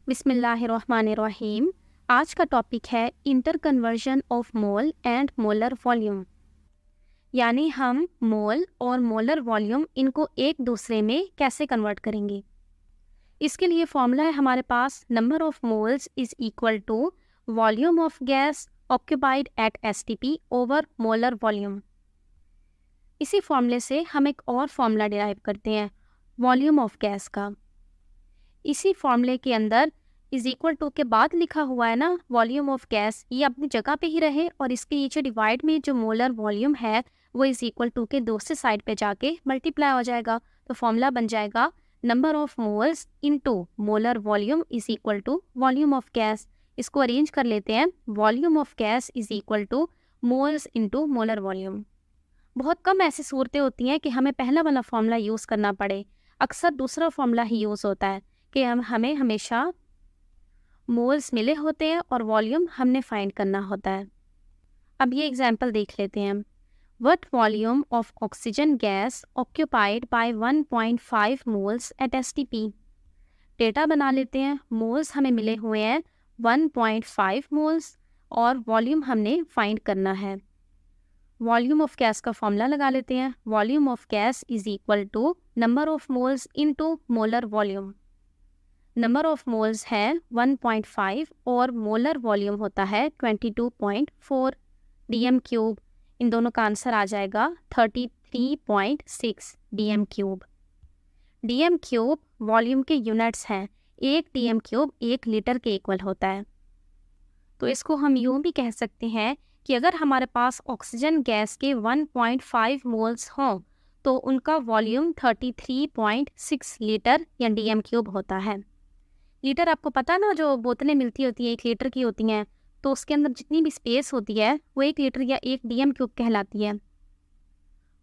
बिस्मिल्लाहिर्रहमानिर्रहीम। आज का टॉपिक है inter conversion of mole and molar volume, यानी हम मोल और मोलर वॉल्यूम इनको एक दूसरे में कैसे कन्वर्ट करेंगे। इसके लिए फॉर्मूला है हमारे पास, number of moles is equal to volume of gas occupied at STP over molar volume. इसी फॉर्मूले से हम एक और फॉर्मूला डिराइव करते हैं वॉल्यूम ऑफ गैस का। इसी फॉर्मूले के अंदर इज इक्वल टू के बाद लिखा हुआ है ना वॉल्यूम ऑफ गैस, ये अपनी जगह पे ही रहे और इसके नीचे डिवाइड में जो मोलर वॉल्यूम है वो इज इक्वल टू के दूसरे साइड पे जाके मल्टीप्लाई हो जाएगा। तो फॉर्मूला बन जाएगा number of moles into molar volume is equal to volume of gas. इसको अरेंज कर लेते हैं, volume of gas is equal to moles into molar volume. बहुत कम ऐसी सूरतें होती हैं कि हमें पहला वाला फॉर्मूला यूज़ करना पड़े, अक्सर दूसरा फॉर्मूला ही यूज़ होता है कि हमें हमेशा मोल्स मिले होते हैं और वॉल्यूम हमने फाइंड करना होता है। अब ये एग्जांपल देख लेते हैं। What volume of oxygen gas occupied by 1.5 moles at STP. Data बना लेते हैं, मोल्स हमें मिले हुए हैं 1.5 मोल्स और वॉल्यूम हमने फाइंड करना है। वॉल्यूम ऑफ गैस का फॉर्मूला लगा लेते हैं, volume of gas is equal to number of moles into molar volume. Number of moles है 1.5 और मोलर वॉल्यूम होता है 22.4 डीएम क्यूब। इन दोनों का आंसर आ जाएगा 33.6 DM cube. DM cube volume के यूनिट्स हैं, एक डीएम क्यूब 1 लीटर के इक्वल होता है। तो इसको हम यूँ भी कह सकते हैं कि अगर हमारे पास ऑक्सीजन गैस के 1.5 मोल्स हों तो उनका वॉल्यूम 33.6 लीटर या डीएम क्यूब होता है। लीटर आपको पता ना, जो बोतलें मिलती होती हैं 1 लीटर की होती हैं, तो उसके अंदर जितनी भी स्पेस होती है वो 1 लीटर या 1 डीएम क्यूब कहलाती है।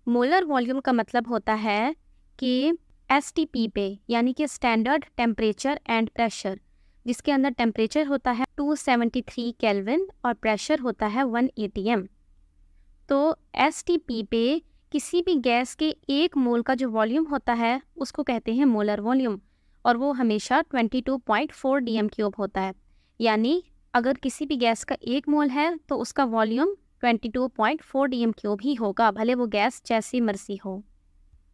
मोलर वॉल्यूम का मतलब होता है कि एसटीपी पे, यानी कि स्टैंडर्ड टेम्परेचर एंड प्रेशर, जिसके अंदर टेम्परेचर होता है 273 केल्विन और प्रेशर होता है 1 atm। तो एसटीपी पे किसी भी गैस के 1 मोल का जो वॉल्यूम होता है उसको कहते हैं मोलर वॉल्यूम, और वो हमेशा 22.4 डीएम क्यूब होता है। यानी अगर किसी भी गैस का 1 मोल है तो उसका वॉल्यूम 22.4 डीएम क्यूब ही होगा, भले वो गैस जैसी मर्जी हो,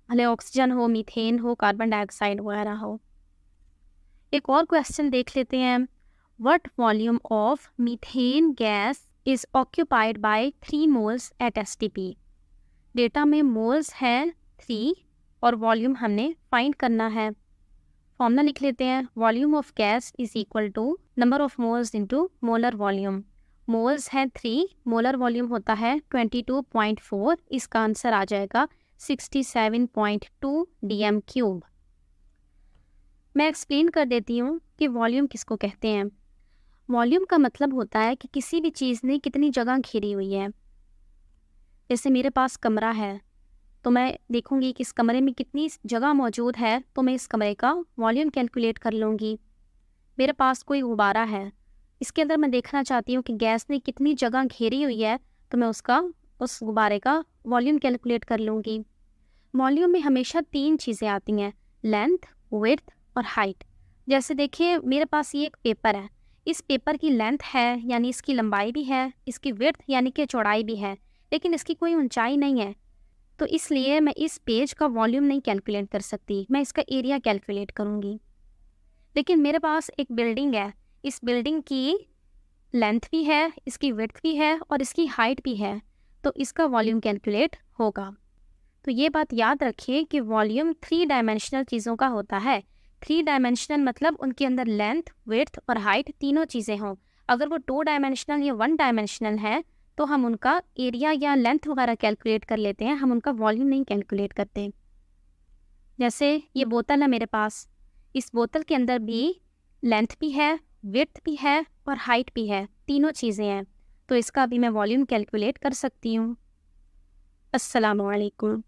भले ऑक्सीजन हो, मीथेन हो, कार्बन डाइऑक्साइड वगैरह हो। एक और क्वेश्चन देख लेते हैं। What volume of methane gas is occupied by 3 moles at STP. Data में मोल्स हैं 3 और वॉल्यूम हमने फाइंड करना है। फॉर्मूला लिख लेते हैं, volume of gas is equal to number of moles into molar volume. Moles है 3, मोलर वॉल्यूम होता है 22.4, इसका आंसर आ जाएगा 67.2 डीएम क्यूब। मैं एक्सप्लेन कर देती हूँ कि वॉल्यूम किसको कहते हैं। वॉल्यूम का मतलब होता है कि किसी भी चीज़ ने कितनी जगह घेरी हुई है। जैसे मेरे पास कमरा है तो मैं देखूंगी कि इस कमरे में कितनी जगह मौजूद है, तो मैं इस कमरे का वॉल्यूम कैलकुलेट कर लूँगी। मेरे पास कोई गुब्बारा है, इसके अंदर मैं देखना चाहती हूँ कि गैस ने कितनी जगह घेरी हुई है, तो मैं उस गुब्बारे का वॉल्यूम कैलकुलेट कर लूँगी। वॉल्यूम में हमेशा 3 चीज़ें आती हैं, लेंथ, विड्थ और हाइट। जैसे देखिए मेरे पास ये एक पेपर है, इस पेपर की लेंथ है यानी इसकी लंबाई भी है, इसकी विड्थ यानी कि चौड़ाई भी है, लेकिन इसकी कोई ऊंचाई नहीं है। तो इसलिए मैं इस पेज का वॉल्यूम नहीं कैलकुलेट कर सकती, मैं इसका एरिया कैलकुलेट करूँगी। लेकिन मेरे पास एक बिल्डिंग है, इस बिल्डिंग की लेंथ भी है, इसकी विड्थ भी है और इसकी हाइट भी है, तो इसका वॉल्यूम कैलकुलेट होगा। तो ये बात याद रखिए कि वॉल्यूम 3 डायमेंशनल चीज़ों का होता है। 3 डायमेंशनल मतलब उनके अंदर लेंथ, विड्थ और हाइट तीनों चीज़ें हों। अगर वो 2 डायमेंशनल या 1 डायमेंशनल है तो हम उनका एरिया या लेंथ वगैरह कैलकुलेट कर लेते हैं, हम उनका वॉल्यूम नहीं कैलकुलेट करते। जैसे ये बोतल है मेरे पास, इस बोतल के अंदर भी लेंथ भी है, विड्थ भी है और हाइट भी है, तीनों चीज़ें हैं, तो इसका भी मैं वॉल्यूम कैलकुलेट कर सकती हूँ। अस्सलामु अलैकुम।